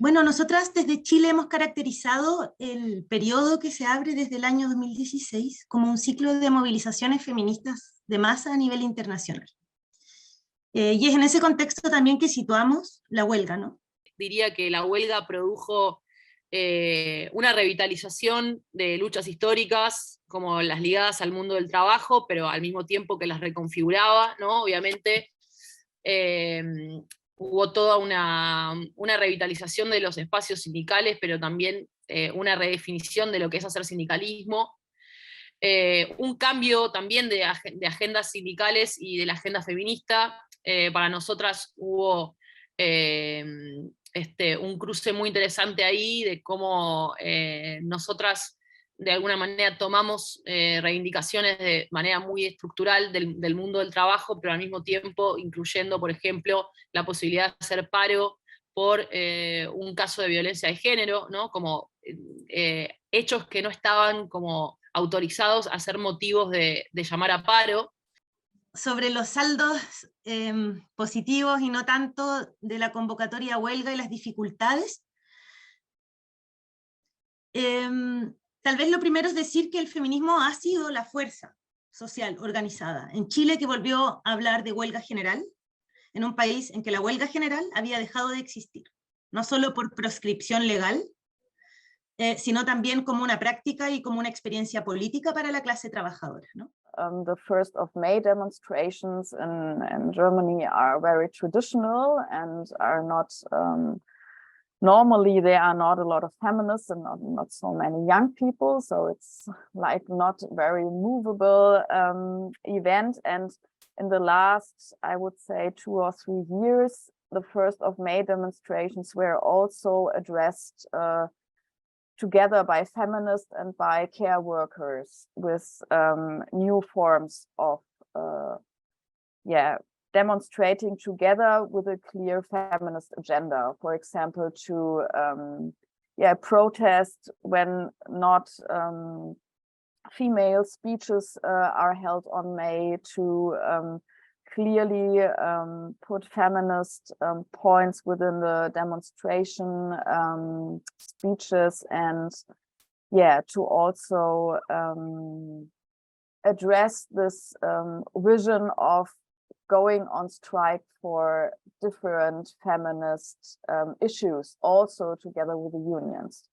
Bueno, nosotras desde Chile hemos caracterizado el periodo que se abre desde el año 2016 como un ciclo de movilizaciones feministas de masa a nivel internacional. Y es en ese contexto también que situamos la huelga, ¿no? Diría que la huelga produjo una revitalización de luchas históricas, como las ligadas al mundo del trabajo, pero al mismo tiempo que las reconfiguraba, ¿no? Obviamente hubo toda una revitalización de los espacios sindicales, pero también una redefinición de lo que es hacer sindicalismo, un cambio también de agendas sindicales y de la agenda feminista. Para nosotras hubo un cruce muy interesante ahí de cómo nosotras de alguna manera tomamos reivindicaciones de manera muy estructural del mundo del trabajo, pero al mismo tiempo incluyendo, por ejemplo, la posibilidad de hacer paro por un caso de violencia de género, ¿no? Como hechos que no estaban como autorizados a ser motivos de llamar a paro. Sobre los saldos positivos y no tanto de la convocatoria a huelga y las dificultades, tal vez lo primero es decir que el feminismo ha sido la fuerza social organizada en Chile que volvió a hablar de huelga general, en un país en que la huelga general había dejado de existir, no solo por proscripción legal, sino también como una práctica y como una experiencia política para la clase trabajadora, ¿no? The 1st of May demonstrations in Germany are very traditional and are not, normally there are not a lot of feminists and not so many young people, so it's like not very movable event. And in the last, I would say, 2 or 3 years, the 1st of May demonstrations were also addressed together by feminists and by care workers with new forms of demonstrating together with a clear feminist agenda. For example, to protest when not female speeches are held on May, to clearly put feminist points within the demonstration speeches, and to also address this vision of going on strike for different feminist issues, also together with the unions.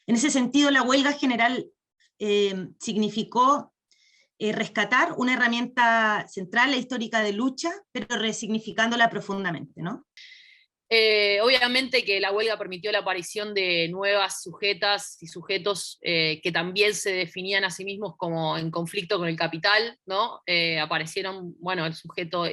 En ese sentido, la huelga general significó rescatar una herramienta central e histórica de lucha, pero resignificándola profundamente, ¿no? Obviamente que la huelga permitió la aparición de nuevas sujetas y sujetos que también se definían a sí mismos como en conflicto con el capital, ¿no? Aparecieron, bueno, el sujeto,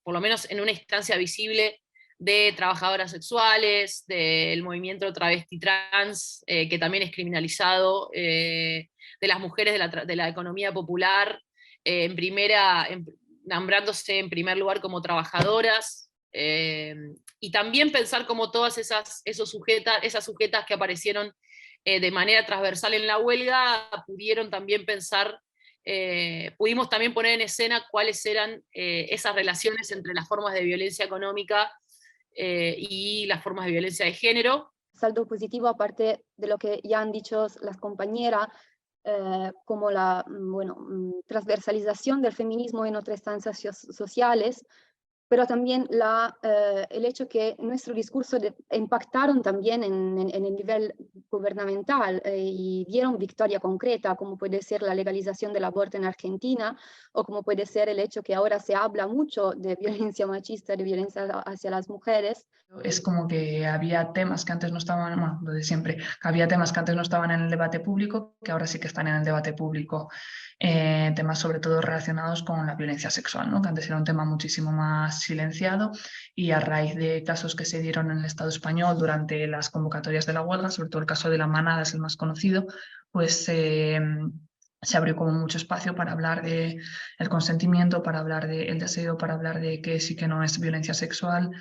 por lo menos en una instancia visible, de trabajadoras sexuales, del movimiento travesti trans, que también es criminalizado, de las mujeres de la economía popular, nombrándose en primer lugar como trabajadoras, y también pensar como todas esas sujetas que aparecieron de manera transversal en la huelga, pudimos también poner en escena cuáles eran esas relaciones entre las formas de violencia económica y las formas de violencia de género. Saldo positivo, aparte de lo que ya han dicho las compañeras, como la transversalización del feminismo en otras instancias sociales, pero también el hecho que nuestro discurso impactaron también en el nivel gubernamental y dieron victoria concreta, como puede ser la legalización del aborto en Argentina, o como puede ser el hecho que ahora se habla mucho de violencia machista, de violencia hacia las mujeres. Es como que había temas que antes no estaban, bueno, lo de siempre, que había temas que antes no estaban en el debate público, que ahora sí que están en el debate público. Temas sobre todo relacionados con la violencia sexual, ¿no? Que antes era un tema muchísimo más silenciado, y a raíz de casos que se dieron en el Estado español durante las convocatorias de la huelga, sobre todo el caso de La Manada es el más conocido, pues se abrió como mucho espacio para hablar de el consentimiento, para hablar del deseo, para hablar de qué sí que no es violencia sexual.